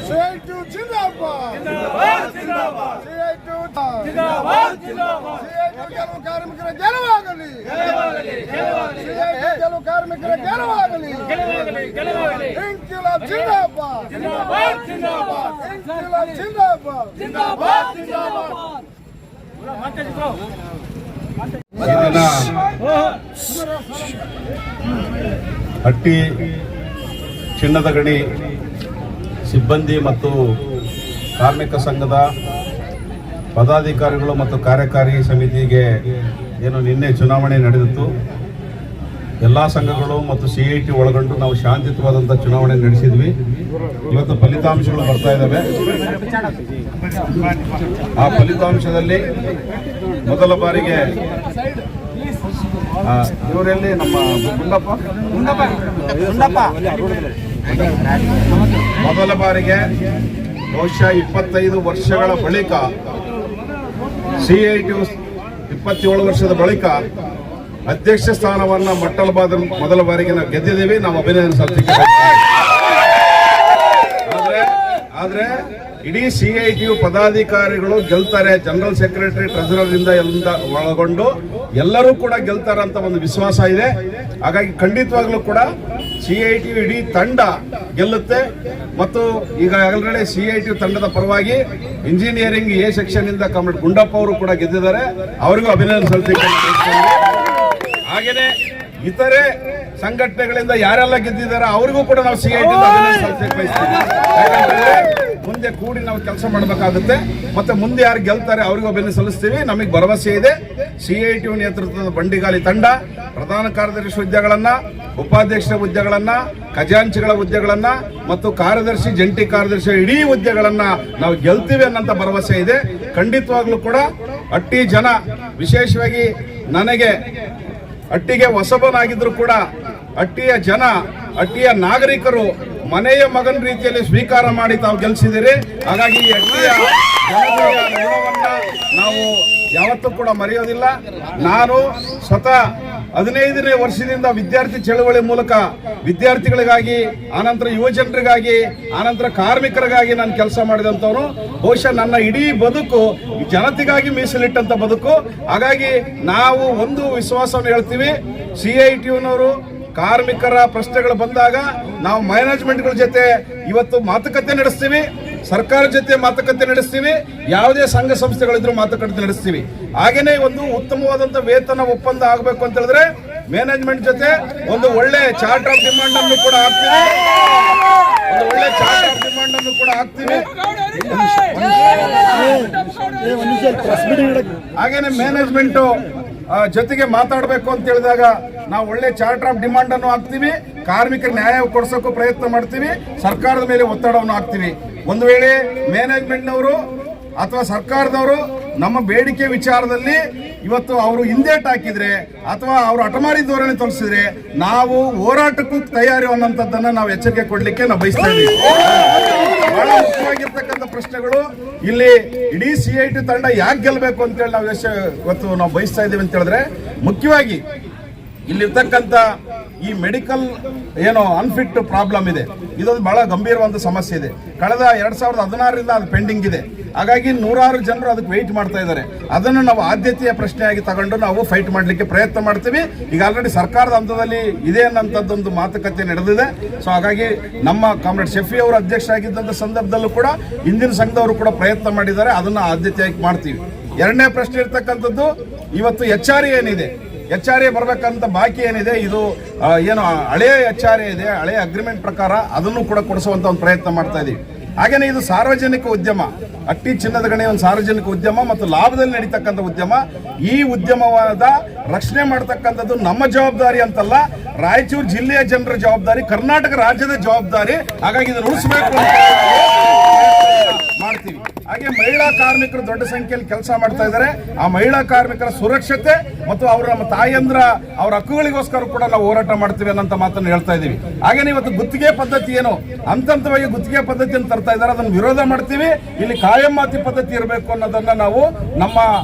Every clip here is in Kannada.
CITU ಜಿಂದಾಬಾದ್ ಜಿಂದಾಬಾದ್ ಜಿಂದಾಬಾದ್ CITU ಜಿಂದಾಬಾದ್ ಜಿಂದಾಬಾದ್ CITU ಕೆಲವು ಕಾರ್ಮಿಕರ ಗೆಲುವಾಗಲಿ ಗೆಲುವಾಗಲಿ ಗೆಲುವಾಗಲಿ CITU ಕೆಲವು ಕಾರ್ಮಿಕರ ಗೆಲುವಾಗಲಿ ಗೆಲುವಾಗಲಿ ಗೆಲುವಾಗಲಿ ಇನ್ಕಿಲಾಬ್ ಜಿಂದಾಬಾದ್ ಜಿಂದಾಬಾದ್ ಜಿಂದಾಬಾದ್ ಇನ್ಕಿಲಾಬ್ ಜಿಂದಾಬಾದ್ ಜಿಂದಾಬಾದ್ ಜಿಂದಾಬಾದ್ ಹಟ್ಟಿ ಚಿನ್ನದ ಗಣಿ ಸಿಬ್ಬಂದಿ ಮತ್ತು ಕಾರ್ಮಿಕ ಸಂಘದ ಪದಾಧಿಕಾರಿಗಳು ಮತ್ತು ಕಾರ್ಯಕಾರಿ ಸಮಿತಿಗೆ ಏನು ನಿನ್ನೆ ಚುನಾವಣೆ ನಡೆದಿತ್ತು, ಎಲ್ಲ ಸಂಘಗಳು ಮತ್ತು CIT ಒಳಗೊಂಡು ನಾವು ಶಾಂತಿಯುತವಾದಂಥ ಚುನಾವಣೆ ನಡೆಸಿದ್ವಿ. ಇವತ್ತು ಫಲಿತಾಂಶಗಳು ಬರ್ತಾ ಇದ್ದಾವೆ. ಆ ಫಲಿತಾಂಶದಲ್ಲಿ ಮೊದಲ ಬಾರಿಗೆ ಇವರಲ್ಲಿ ನಮ್ಮ ಮೊದಲ ಬಾರಿಗೆ ಬಹುಶಃ 25 ವರ್ಷಗಳ ಬಳಿಕ CIT 27 ವರ್ಷದ ಬಳಿಕ ಅಧ್ಯಕ್ಷ ಸ್ಥಾನವನ್ನು ಮೊದಲ ಬಾರಿಗೆ ನಾವು ಗೆದ್ದಿದ್ದೀವಿ. ನಾವು ಅಭಿನಂದನೆ ಸಲ್ಲಿಸಲಿಕ್ಕೆ ಆದ್ರೆ ಇಡೀ CITU ಪದಾಧಿಕಾರಿಗಳು ಗೆಲ್ತಾರೆ, ಜನರಲ್ ಸೆಕ್ರೆಟರಿ ಟ್ರೆಜರರ್ ಇಂದ ಎಲ್ಲ ಒಳಗೊಂಡು ಎಲ್ಲರೂ ಕೂಡ ಗೆಲ್ತಾರೆ ಅಂತ ಒಂದು ವಿಶ್ವಾಸ ಇದೆ. ಹಾಗಾಗಿ ಖಂಡಿತವಾಗ್ಲೂ ಕೂಡ CITU ಇಡೀ ತಂಡ ಗೆಲ್ಲುತ್ತೆ. ಮತ್ತು ಈಗ ಆಲ್ರೆಡಿ CITU ತಂಡದ ಪರವಾಗಿ ಇಂಜಿನಿಯರಿಂಗ್ A ಸೆಕ್ಷನ್ ಇಂದ ಕಾಮ್ರೇಡ್ ಗುಂಡಪ್ಪ ಅವರು ಕೂಡ ಗೆದ್ದಿದ್ದಾರೆ, ಅವರಿಗೂ ಅಭಿನಂದನೆ ಸಲ್ಲಿಸಲಿಕ್ಕೆ. ಹಾಗೇನೆ ಇತರೆ ಸಂಘಟನೆಗಳಿಂದ ಯಾರೆಲ್ಲ ಗೆದ್ದಿದ್ದಾರೆ ಅವರಿಗೂ ಕೂಡ ನಾವು CITU ಅಭಿನಂದನೆ ಸಲ್ಲಿಸಲಿಕ್ಕೆ ಬಯಸ್ತೀವಿ. ಯಾಕಂದ್ರೆ ಮುಂದೆ ಕೂಡಿ ನಾವು ಕೆಲಸ ಮಾಡಬೇಕಾಗುತ್ತೆ. ಮತ್ತೆ ಮುಂದೆ ಯಾರು ಗೆಲ್ತಾರೆ ಅವರಿಗೂ ಅಭಿನಂದನೆ ಸಲ್ಲಿಸ್ತೀವಿ. ನಮಗೆ ಭರವಸೆ ಇದೆ CITU ನೇತೃತ್ವದ ಬಂಡಿಗಾಲಿ ತಂಡ ಪ್ರಧಾನ ಕಾರ್ಯದರ್ಶಿ ಹುದ್ದೆಗಳನ್ನ, ಉಪಾಧ್ಯಕ್ಷರ ಹುದ್ದೆಗಳನ್ನ, ಖಜಾಂಚಿಗಳ ಹುದ್ದೆಗಳನ್ನ ಮತ್ತು ಕಾರ್ಯದರ್ಶಿ, ಜಂಟಿ ಕಾರ್ಯದರ್ಶಿ ಇಡೀ ಹುದ್ದೆಗಳನ್ನ ನಾವು ಗೆಲ್ತೀವಿ ಅನ್ನೋಂಥ ಭರವಸೆ ಇದೆ. ಖಂಡಿತವಾಗ್ಲೂ ಕೂಡ ಹಟ್ಟಿ ಜನ, ವಿಶೇಷವಾಗಿ ನನಗೆ ಹಟ್ಟಿಗೆ ಹೊಸಬನಾಗಿದ್ರು ಕೂಡ ಹಟ್ಟಿಯ ಜನ, ಹಟ್ಟಿಯ ನಾಗರಿಕರು ಮನೆಯ ಮಗನ ರೀತಿಯಲ್ಲಿ ಸ್ವೀಕಾರ ಮಾಡಿ ತಾವು ಗೆಲ್ಲಿಸಿದಿರಿ. ಹಾಗಾಗಿ ಈ ಹಟ್ಟಿಯ ಋಣವನ್ನ ನಾವು ಯಾವತ್ತೂ ಕೂಡ ಮರೆಯೋದಿಲ್ಲ. ನಾನು ಸ್ವತಃ 15ನೇ ವರ್ಷದಿಂದ ವಿದ್ಯಾರ್ಥಿ ಚಳವಳಿ ಮೂಲಕ ವಿದ್ಯಾರ್ಥಿಗಳಿಗಾಗಿ, ಆನಂತರ ಯುವಜನರಿಗಾಗಿ, ಆನಂತರ ಕಾರ್ಮಿಕರಿಗಾಗಿ ನಾನು ಕೆಲಸ ಮಾಡಿದಂಥವನು. ಬಹುಶಃ ನನ್ನ ಇಡೀ ಬದುಕು ಜನತೆಗಾಗಿ ಮೀಸಲಿಟ್ಟಂತ ಬದುಕು. ಹಾಗಾಗಿ ನಾವು ಒಂದು ವಿಶ್ವಾಸವನ್ನು ಹೇಳ್ತೀವಿ, CITUನವರು ಕಾರ್ಮಿಕರ ಪ್ರಶ್ನೆಗಳು ಬಂದಾಗ ನಾವು ಮ್ಯಾನೇಜ್ಮೆಂಟ್ಗಳ ಜೊತೆ ಇವತ್ತು ಮಾತುಕತೆ ನಡೆಸ್ತೀವಿ, ಸರ್ಕಾರ ಜೊತೆ ಮಾತುಕತೆ ನಡೆಸ್ತೀವಿ, ಯಾವುದೇ ಸಂಘ ಸಂಸ್ಥೆಗಳಿದ್ರು ಮಾತುಕತೆ ನಡೆಸ್ತೀವಿ. ಹಾಗೇನೆ ಒಂದು ಉತ್ತಮವಾದಂತ ವೇತನ ಒಪ್ಪಂದ ಆಗಬೇಕು ಅಂತ ಹೇಳಿದ್ರೆ ಮ್ಯಾನೇಜ್ಮೆಂಟ್ ಜೊತೆ ಒಂದು ಒಳ್ಳೆ ಚಾರ್ಟ್ ಆಫ್ ಡಿಮಾಂಡ್ ಅನ್ನು ಕೂಡ ಹಾಕ್ತೀವಿ. ಹಾಗೇನೆ ಮ್ಯಾನೇಜ್ಮೆಂಟ್ ಜೊತೆಗೆ ಮಾತಾಡಬೇಕು ಅಂತ ಹೇಳಿದಾಗ ನಾವು ಒಳ್ಳೆ ಚಾರ್ಟರ್ ಆಫ್ ಡಿಮಾಂಡ್ ಅನ್ನು ಹಾಕ್ತೀವಿ, ಕಾರ್ಮಿಕರ ನ್ಯಾಯ ಕೊಡಿಸೋಕ್ಕೂ ಪ್ರಯತ್ನ ಮಾಡ್ತೀವಿ, ಸರ್ಕಾರದ ಮೇಲೆ ಒತ್ತಡವನ್ನು ಹಾಕ್ತೀವಿ. ಒಂದು ವೇಳೆ ಮ್ಯಾನೇಜ್ಮೆಂಟ್ನವರು ಅಥವಾ ಸರ್ಕಾರದವರು ನಮ್ಮ ಬೇಡಿಕೆ ವಿಚಾರದಲ್ಲಿ ಇವತ್ತು ಅವರು ಹಿಂದೇಟ್ ಹಾಕಿದ್ರೆ ಅಥವಾ ಅವರು ಹಠಮಾರಿ ಧೋರಣೆ ತೋರಿಸಿದ್ರೆ ನಾವು ಹೋರಾಟಕ್ಕೂ ತಯಾರಿ ಅನ್ನೋಂಥದ್ದನ್ನ ನಾವು ಎಚ್ಚರಿಕೆ ಕೊಡ್ಲಿಕ್ಕೆ ನಾವು ಬಯಸ್ತಾ ಇದ್ದೀವಿ. ಬಹಳ ಮುಖ್ಯವಾಗಿರ್ತಕ್ಕಂಥ ಪ್ರಶ್ನೆಗಳು ಇಲ್ಲಿ ಇಡೀ CITU ತಂಡ ಯಾಕೆ ಗೆಲ್ಲಬೇಕು ಅಂತೇಳಿ ನಾವು ಇವತ್ತು ನಾವು ಬಯಸ್ತಾ ಇದ್ದೀವಿ ಅಂತ ಹೇಳಿದ್ರೆ, ಮುಖ್ಯವಾಗಿ ಇಲ್ಲಿರ್ತಕ್ಕಂಥ ಈ ಮೆಡಿಕಲ್ ಏನೋ ಅನ್ಫಿಟ್ ಪ್ರಾಬ್ಲಮ್ ಇದೆ, ಇದೊಂದು ಬಹಳ ಗಂಭೀರವಾದ ಸಮಸ್ಯೆ ಇದೆ. ಕಳೆದ 2016ರಿಂದ ಅದು ಪೆಂಡಿಂಗ್ ಇದೆ. ಹಾಗಾಗಿ ನೂರಾರು ಜನರು ಅದಕ್ಕೆ ವೆಯ್ಟ್ ಮಾಡ್ತಾ ಇದ್ದಾರೆ. ಅದನ್ನು ನಾವು ಆದ್ಯತೆಯ ಪ್ರಶ್ನೆಯಾಗಿ ತಗೊಂಡು ನಾವು ಫೈಟ್ ಮಾಡಲಿಕ್ಕೆ ಪ್ರಯತ್ನ ಮಾಡ್ತೀವಿ. ಈಗ ಆಲ್ರೆಡಿ ಸರ್ಕಾರದ ಹಂತದಲ್ಲಿ ಇದೆ ಅನ್ನೋಂಥದ್ದೊಂದು ಮಾತುಕತೆ ನಡೆದಿದೆ. ಸೊ ಹಾಗಾಗಿ ನಮ್ಮ ಕಾಮ್ರೇಡ್ ಶಫಿ ಅವರು ಅಧ್ಯಕ್ಷರಾಗಿದ್ದಂಥ ಸಂದರ್ಭದಲ್ಲೂ ಕೂಡ ಹಿಂದಿನ ಸಂಘದವರು ಕೂಡ ಪ್ರಯತ್ನ ಮಾಡಿದ್ದಾರೆ, ಅದನ್ನು ಆದ್ಯತೆಯಾಗಿ ಮಾಡ್ತೀವಿ. ಎರಡನೇ ಪ್ರಶ್ನೆ ಇರ್ತಕ್ಕಂಥದ್ದು, ಇವತ್ತು HRA ಏನಿದೆ, HRA ಬರಬೇಕಂತ ಬಾಕಿ ಏನಿದೆ, ಇದು ಏನು ಹಳೆಯ HRA ಇದೆ, ಹಳೆಯ ಅಗ್ರಿಮೆಂಟ್ ಪ್ರಕಾರ ಅದನ್ನು ಕೂಡ ಕೊಡಿಸುವಂತ ಒಂದು ಪ್ರಯತ್ನ ಮಾಡ್ತಾ ಇದೀವಿ. ಹಾಗೇನೆ ಇದು ಸಾರ್ವಜನಿಕ ಉದ್ಯಮ, ಹಟ್ಟಿ ಚಿನ್ನದ ಗಣಿ ಒಂದು ಸಾರ್ವಜನಿಕ ಉದ್ಯಮ ಮತ್ತು ಲಾಭದಲ್ಲಿ ನಡೀತಕ್ಕಂಥ ಉದ್ಯಮ. ಈ ಉದ್ಯಮವಾದ ರಕ್ಷಣೆ ಮಾಡತಕ್ಕಂಥದ್ದು ನಮ್ಮ ಜವಾಬ್ದಾರಿ ಅಂತಲ್ಲ, ರಾಯಚೂರು ಜಿಲ್ಲೆಯ ಜನರ ಜವಾಬ್ದಾರಿ, ಕರ್ನಾಟಕ ರಾಜ್ಯದ ಜವಾಬ್ದಾರಿ. ಹಾಗಾಗಿ ಇದನ್ನು ಉಳಿಸಬೇಕು ಮಾಡ್ತೀವಿ. ಹಾಗೆ ಮಹಿಳಾ ಕಾರ್ಮಿಕರು ದೊಡ್ಡ ಸಂಖ್ಯೆಯಲ್ಲಿ ಕೆಲಸ ಮಾಡ್ತಾ ಇದ್ದಾರೆ. ಆ ಮಹಿಳಾ ಕಾರ್ಮಿಕರ ಸುರಕ್ಷತೆ ಮತ್ತು ಅವರ ನಮ್ಮ ತಾಯಂದ್ರ ಅವರ ಹಕ್ಕುಗಳಿಗೋಸ್ಕರ ಕೂಡ ನಾವು ಹೋರಾಟ ಮಾಡ್ತೀವಿ ಅನ್ನೋ ಮಾತನ್ನು ಹೇಳ್ತಾ ಇದೀವಿ. ಹಾಗೇನೆ ಇವತ್ತು ಗುತ್ತಿಗೆ ಪದ್ಧತಿ ಏನು ಹಂತವಾಗಿ ಗುತ್ತಿಗೆ ಪದ್ಧತಿಯನ್ನು ತರ್ತಾ ಇದ್ದಾರೆ, ಅದನ್ನು ವಿರೋಧ ಮಾಡ್ತೀವಿ. ಇಲ್ಲಿ ಕಾಯಮಾತಿ ಪದ್ಧತಿ ಇರಬೇಕು ಅನ್ನೋದನ್ನ ನಾವು ನಮ್ಮ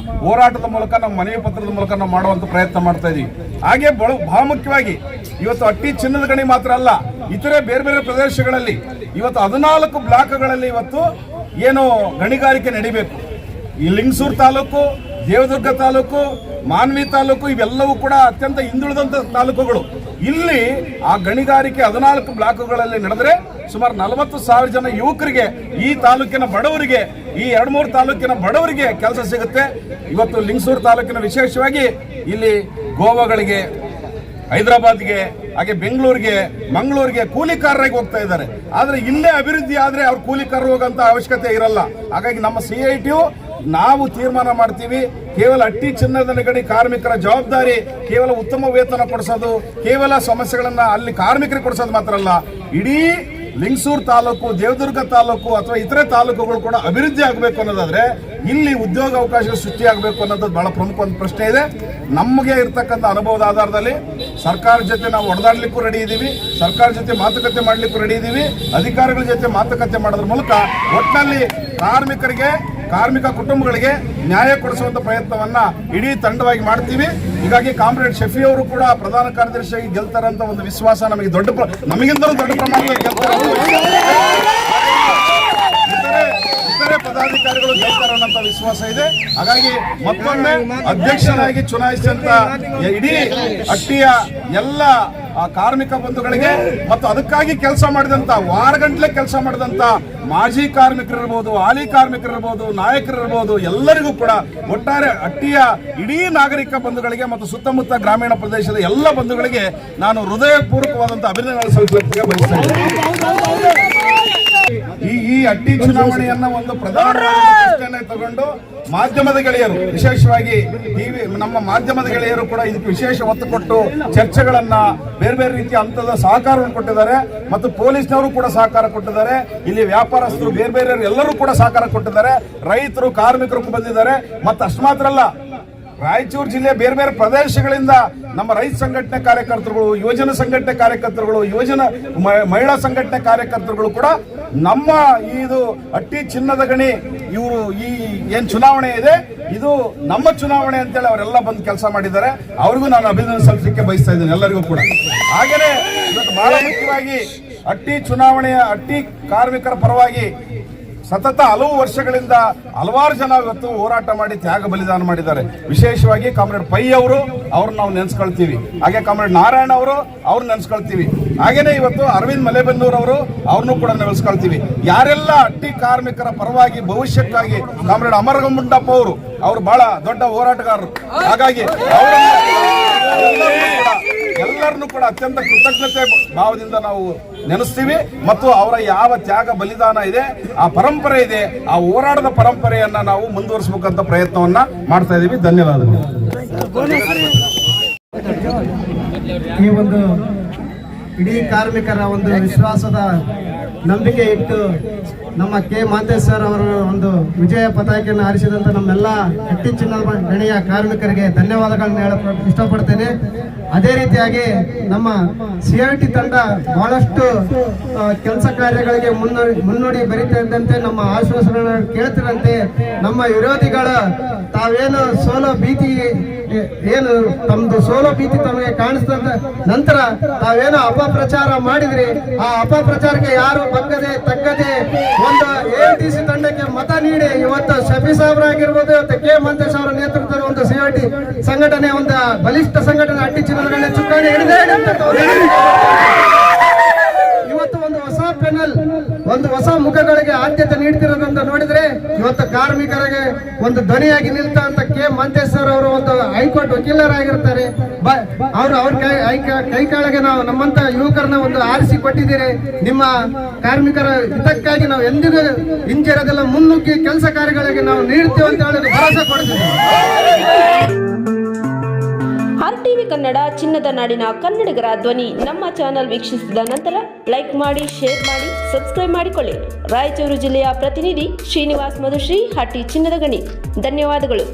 ಹೋರಾಟದ ಮೂಲಕ, ನಮ್ಮ ಮನವಿ ಪತ್ರದ ಮೂಲಕ ನಾವು ಮಾಡುವಂತ ಪ್ರಯತ್ನ ಮಾಡ್ತಾ ಇದೀವಿ. ಹಾಗೆ ಬಹಳ ಮುಖ್ಯವಾಗಿ ಇವತ್ತು ಹಟ್ಟಿ ಚಿನ್ನದ ಗಣಿ ಮಾತ್ರ ಅಲ್ಲ, ಇತರೆ ಬೇರೆ ಬೇರೆ ಪ್ರದೇಶಗಳಲ್ಲಿ ಇವತ್ತು 14 ಬ್ಲಾಕ್ಗಳಲ್ಲಿ ಇವತ್ತು ಏನು ಗಣಿಗಾರಿಕೆ ನಡಿಬೇಕು. ಈ ಲಿಂಗಸೂರು ತಾಲೂಕು, ದೇವದುರ್ಗ ತಾಲೂಕು, ಮಾನ್ವಿ ತಾಲೂಕು ಇವೆಲ್ಲವೂ ಕೂಡ ಅತ್ಯಂತ ಹಿಂದುಳಿದಂಥ ತಾಲೂಕುಗಳು. ಇಲ್ಲಿ ಆ ಗಣಿಗಾರಿಕೆ 14 ಬ್ಲಾಕ್ಗಳಲ್ಲಿ ನಡೆದ್ರೆ ಸುಮಾರು 40,000 ಜನ ಯುವಕರಿಗೆ, ಈ ತಾಲೂಕಿನ ಬಡವರಿಗೆ, ಈ 2-3 ತಾಲೂಕಿನ ಬಡವರಿಗೆ ಕೆಲಸ ಸಿಗುತ್ತೆ. ಇವತ್ತು ಲಿಂಗಸೂರು ತಾಲೂಕಿನ ವಿಶೇಷವಾಗಿ ಇಲ್ಲಿ ಗೋವಾಗಳಿಗೆ, ಹೈದರಾಬಾದ್ಗೆ, ಹಾಗೆ ಬೆಂಗಳೂರಿಗೆ, ಮಂಗಳೂರಿಗೆ ಕೂಲಿಕಾರರಾಗಿ ಹೋಗ್ತಾ ಇದ್ದಾರೆ. ಆದರೆ ಇಲ್ಲೇ ಅಭಿವೃದ್ಧಿ ಆದರೆ ಅವ್ರು ಕೂಲಿಕಾರರು ಹೋಗೋಂಥ ಅವಶ್ಯಕತೆ ಇರಲ್ಲ. ಹಾಗಾಗಿ ನಮ್ಮ CITU ನಾವು ತೀರ್ಮಾನ ಮಾಡ್ತೀವಿ, ಕೇವಲ ಹಟ್ಟಿ ಚಿನ್ನದ ಗಣಿ ಕಾರ್ಮಿಕರ ಜವಾಬ್ದಾರಿ ಕೇವಲ ಉತ್ತಮ ವೇತನ ಕೊಡಿಸೋದು, ಕೇವಲ ಸಮಸ್ಯೆಗಳನ್ನ ಅಲ್ಲಿ ಕಾರ್ಮಿಕರಿಗೆ ಕೊಡಿಸೋದು ಮಾತ್ರ ಅಲ್ಲ, ಇಡೀ ಲಿಂಗಸೂರು ತಾಲೂಕು, ದೇವದುರ್ಗ ತಾಲೂಕು ಅಥವಾ ಇತರೆ ತಾಲೂಕುಗಳು ಕೂಡ ಅಭಿವೃದ್ಧಿ ಆಗಬೇಕು ಅನ್ನೋದಾದ್ರೆ ಇಲ್ಲಿ ಉದ್ಯೋಗ ಅವಕಾಶಗಳು ಸೃಷ್ಟಿಯಾಗಬೇಕು ಅನ್ನೋದು ಬಹಳ ಪ್ರಮುಖ ಒಂದು ಪ್ರಶ್ನೆ ಇದೆ. ನಮಗೆ ಇರ್ತಕ್ಕಂಥ ಅನುಭವದ ಆಧಾರದಲ್ಲಿ ಸರ್ಕಾರದ ಜೊತೆ ನಾವು ಹೊಡೆದಾಡಲಿಕ್ಕೂ ರೆಡಿ ಇದ್ದೀವಿ, ಸರ್ಕಾರ ಜೊತೆ ಮಾತುಕತೆ ಮಾಡಲಿಕ್ಕೂ ರೆಡಿ ಇದ್ದೀವಿ. ಅಧಿಕಾರಿಗಳ ಜೊತೆ ಮಾತುಕತೆ ಮಾಡೋದ್ರ ಮೂಲಕ ಒಟ್ಟಿನಲ್ಲಿ ಕಾರ್ಮಿಕರಿಗೆ, ಕಾರ್ಮಿಕ ಕುಟುಂಬಗಳಿಗೆ ನ್ಯಾಯ ಕೊಡಿಸುವಂತ ಪ್ರಯತ್ನವನ್ನ ಇಡೀ ತಂಡವಾಗಿ ಮಾಡ್ತೀವಿ. ಹೀಗಾಗಿ ಕಾಮ್ರೇಡ್ ಶಫಿ ಅವರು ಕೂಡ ಪ್ರಧಾನ ಕಾರ್ಯದರ್ಶಿಯಾಗಿ ಗೆಲ್ತಾರಂತ ಒಂದು ವಿಶ್ವಾಸ ನಮಗೆ ನಮಗಿಂತಲೂ ದೊಡ್ಡ ಪ್ರಮಾಣದಲ್ಲಿ ಗೆಲ್ತಾರೆ. ಇತರೆ ಪದಾಧಿಕಾರಿಗಳು ಗೆಲ್ತಾರೆ ಅನ್ನೋ ವಿಶ್ವಾಸ ಇದೆ. ಹಾಗಾಗಿ ಮತ್ತೊಮ್ಮೆ ಅಧ್ಯಕ್ಷರಾಗಿ ಚುನಾಯಿಸಿದಂತ ಇಡೀ ಹಟ್ಟಿಯ ಎಲ್ಲ ಕಾರ್ಮಿಕ ಬಂಧುಗಳಿಗೆ ಮತ್ತು ಅದಕ್ಕಾಗಿ ಕೆಲಸ ಮಾಡಿದಂತ, ವಾರಗಂಟ್ಲೆ ಕೆಲಸ ಮಾಡಿದಂತ ಮಾಜಿ ಕಾರ್ಮಿಕರಿರ್ಬೋದು, ಹಾಲಿ ಕಾರ್ಮಿಕರಿರ್ಬೋದು, ನಾಯಕರಿರ್ಬೋದು, ಎಲ್ಲರಿಗೂ ಕೂಡ ಒಟ್ಟಾರೆ ಹಟ್ಟಿಯ ಇಡೀ ನಾಗರಿಕ ಬಂಧುಗಳಿಗೆ ಮತ್ತು ಸುತ್ತಮುತ್ತ ಗ್ರಾಮೀಣ ಪ್ರದೇಶದ ಎಲ್ಲ ಬಂಧುಗಳಿಗೆ ನಾನು ಹೃದಯಪೂರ್ವಕವಾದಂತಹ ಅಭಿನಂದನೆ ಸಲ್ಲಿಸಲಿಕ್ಕೆ ಬಯಸ್ತೇನೆ. ಈ ಹಟ್ಟಿ ಚುನಾವಣೆಯನ್ನ ಒಂದು ಪ್ರಧಾನ ತಗೊಂಡು ಮಾಧ್ಯಮದ ಗೆಳೆಯರು, ವಿಶೇಷವಾಗಿ ನಮ್ಮ ಮಾಧ್ಯಮದ ಗೆಳೆಯರು ಕೂಡ ಇದಕ್ಕೆ ವಿಶೇಷ ಒತ್ತು ಕೊಟ್ಟು ಚರ್ಚೆಗಳನ್ನ, ಬೇರೆ ಬೇರೆ ರೀತಿಯ ಹಂತದ ಸಹಕಾರವನ್ನು ಕೊಟ್ಟಿದ್ದಾರೆ. ಮತ್ತು ಪೊಲೀಸ್ನವರು ಕೂಡ ಸಹಕಾರ ಕೊಟ್ಟಿದ್ದಾರೆ. ಇಲ್ಲಿ ವ್ಯಾಪಾರಸ್ಥರು, ಬೇರೆ ಬೇರೆ ಎಲ್ಲರೂ ಕೂಡ ಸಹಕಾರ ಕೊಟ್ಟಿದ್ದಾರೆ. ರೈತರು, ಕಾರ್ಮಿಕರು ಬಂದಿದ್ದಾರೆ. ಮತ್ತು ಅಷ್ಟು ಮಾತ್ರ ಅಲ್ಲ, ರಾಯಚೂರು ಜಿಲ್ಲೆ ಬೇರೆ ಬೇರೆ ಪ್ರದೇಶಗಳಿಂದ ನಮ್ಮ ರೈತ ಸಂಘಟನೆ ಕಾರ್ಯಕರ್ತರುಗಳು, ಯುವಜನ ಸಂಘಟನೆ ಕಾರ್ಯಕರ್ತರುಗಳು, ಮಹಿಳಾ ಸಂಘಟನೆ ಕಾರ್ಯಕರ್ತರುಗಳು ಕೂಡ ನಮ್ಮ ಇದು ಹಟ್ಟಿ ಚಿನ್ನದ ಗಣಿ ಇವರು ಈ ಏನ್ ಚುನಾವಣೆ ಇದೆ ಇದು ನಮ್ಮ ಚುನಾವಣೆ ಅಂತೇಳಿ ಅವರೆಲ್ಲ ಬಂದು ಕೆಲಸ ಮಾಡಿದ್ದಾರೆ. ಅವ್ರಿಗೂ ನಾನು ಅಭಿನಂದನೆ ಸಲ್ಲಿಸಲಿಕ್ಕೆ ಬಯಸ್ತಾ ಇದ್ದೇನೆ, ಎಲ್ಲರಿಗೂ ಕೂಡ. ಹಾಗೆಯೇ ಇವತ್ತು ಬಹಳ ಮುಖ್ಯವಾಗಿ ಹಟ್ಟಿ ಚುನಾವಣೆಯ ಹಟ್ಟಿ ಕಾರ್ಮಿಕರ ಪರವಾಗಿ ಸತತ ಹಲವು ವರ್ಷಗಳಿಂದ ಹಲವಾರು ಜನ ಇವತ್ತು ಹೋರಾಟ ಮಾಡಿ ತ್ಯಾಗ ಬಲಿದಾನ ಮಾಡಿದ್ದಾರೆ. ವಿಶೇಷವಾಗಿ ಕಾಮ್ರೇಡ್ ಪೈ ಅವ್ರನ್ನ ನಾವು ನೆನೆಸ್ಕೊಳ್ತೀವಿ. ಹಾಗೆ ಕಾಮ್ರೇಡ್ ನಾರಾಯಣ ಅವ್ರನ್ನ ನೆನೆಸ್ಕೊಳ್ತೀವಿ. ಹಾಗೇನೆ ಇವತ್ತು ಅರವಿಂದ್ ಮಲೆಬೆನ್ನೂರ್ ಅವ್ರನ್ನೂ ಕೂಡ ನೆನೆಸ್ಕೊಳ್ತೀವಿ. ಯಾರೆಲ್ಲ ಹಟ್ಟಿ ಕಾರ್ಮಿಕರ ಪರವಾಗಿ ಭವಿಷ್ಯಕ್ಕಾಗಿ ಕಾಮ್ರೇಡ್ ಅಮರಗುಂಡಪ್ಪ ಅವರು ಬಹಳ ದೊಡ್ಡ ಹೋರಾಟಗಾರರು. ಹಾಗಾಗಿ ಎಲ್ಲರನ್ನು ಕೂಡ ಅತ್ಯಂತ ಕೃತಜ್ಞತೆ ಭಾವದಿಂದ ನಾವು ನೆನೆಸ್ತೀವಿ. ಮತ್ತು ಅವರ ಯಾವ ತ್ಯಾಗ ಬಲಿದಾನ ಇದೆ, ಆ ಪರಂಪರೆ ಇದೆ, ಆ ಹೋರಾಟದ ಪರಂಪರೆಯನ್ನ ನಾವು ಮುಂದುವರಿಸಬೇಕಂತ ಪ್ರಯತ್ನವನ್ನ ಮಾಡ್ತಾ ಇದ್ದೀವಿ. ಧನ್ಯವಾದಗಳು. ಈ ಒಂದು ಇಡೀ ಕಾರ್ಮಿಕರ ಒಂದು ವಿಶ್ವಾಸದ ನಂಬಿಕೆ ಇಟ್ಟು ನಮ್ಮ ಕೆ ಮಾಂತೇಶ್ ಅವರ ಒಂದು ವಿಜಯ ಪತಾಕೆಯನ್ನು ಹಾರಿಸಿದಂತ ನಮ್ಮೆಲ್ಲ ಹಟ್ಟಿ ಚಿನ್ನದ ಗಣಿಯ ಕಾರ್ಮಿಕರಿಗೆ ಧನ್ಯವಾದಗಳನ್ನು ಹೇಳಕ್ಕೆ ಇಷ್ಟಪಡ್ತೇನೆ. ಅದೇ ರೀತಿಯಾಗಿ ನಮ್ಮ CIT ತಂಡ ಬಹಳಷ್ಟು ಕೆಲಸ ಕಾರ್ಯಗಳಿಗೆ ಮುನ್ನೋಡಿ ಬರೀತಾ ಇದ್ದಂತೆ ನಮ್ಮ ಆಶ್ವಾಸನೆಗಳನ್ನು ಕೇಳ್ತಿರಂತೆ ನಮ್ಮ ವಿರೋಧಿಗಳ ತಾವೇನು ಸೋಲೋ ಭೀತಿ ಏನು ತಮ್ದು ಸೋಲೋ ಭೀತಿ ತಮಗೆ ಕಾಣಿಸ್ತದ ನಂತರ ತಾವೇನೋ ಅಪಪ್ರಚಾರ ಮಾಡಿದ್ರಿ, ಆ ಅಪಪ್ರಚಾರಕ್ಕೆ ಯಾರು ಬಗ್ಗದೆ ತಗ್ಗದೆ ಒಂದು AITC ತಂಡಕ್ಕೆ ಮತ ನೀಡಿ ಇವತ್ತು ಶಫಿ ಸಾಹೇಬರಾಗಿರ್ಬೋದು, ಇವತ್ತು ಕೆ ಮಾಂತೇಶ್ ಅವರ ನೇತೃತ್ವದ ಒಂದು CIT ಸಂಘಟನೆ, ಒಂದು ಬಲಿಷ್ಠ ಸಂಘಟನೆ ಹಟ್ಟಿ ಚಿನ್ನದ ಚುಕ್ಕಾಣಿ ಹಿಡಿದೇ ಇವತ್ತು ಒಂದು ಹೊಸ ಪೆನಲ್, ಒಂದು ಹೊಸ ಮುಖಗಳಿಗೆ ಆದ್ಯತೆ ನೀಡ್ತಿರೋದಂತ ನೋಡಿದ್ರೆ ಇವತ್ತು ಕಾರ್ಮಿಕರಿಗೆ ಒಂದು ಧ್ವನಿಯಾಗಿ ನಿಲ್ತಂತ ಕೆ ಮಾಂತೇಶ್ ಅವರು ಒಂದು ಹೈಕೋರ್ಟ್ ವಕೀಲರಾಗಿರ್ತಾರೆ. ಅವ್ರ ಕೈ ಕೆಳಗೆ ನಾವು ನಮ್ಮಂತ ಯುವಕರನ್ನ ಒಂದು ಆರಿಸಿ ಕೊಟ್ಟಿದ್ದೀರಿ. ನಿಮ್ಮ ಕಾರ್ಮಿಕರ ಹಿತಕ್ಕಾಗಿ ನಾವು ಎಂದಿಗೂ ಹಿಂಜರಿಯೋದಿಲ್ಲ, ಮುನ್ನುಗ್ಗಿ ಕೆಲಸ ಕಾರ್ಯಗಳಿಗೆ ನಾವು ನೀಡ್ತೀವಿ ಅಂತ ಹೇಳಿ ಭರವಸೆ ಕೊಡ್ತೀವಿ. RTV ಕನ್ನಡ, ಚಿನ್ನದ ನಾಡಿನ ಕನ್ನಡಿಗರ ಧ್ವನಿ. ನಮ್ಮ ಚಾನೆಲ್ ವೀಕ್ಷಿಸಿದ ನಂತರ ಲೈಕ್ ಮಾಡಿ, ಶೇರ್ ಮಾಡಿ, ಸಬ್ಸ್ಕ್ರೈಬ್ ಮಾಡಿಕೊಳ್ಳಿ. ರಾಯಚೂರು ಜಿಲ್ಲೆಯ ಪ್ರತಿನಿಧಿ ಶ್ರೀನಿವಾಸ್ ಮಧುಶ್ರೀ, ಹಟ್ಟಿ ಚಿನ್ನದ ಗಣಿ. ಧನ್ಯವಾದಗಳು.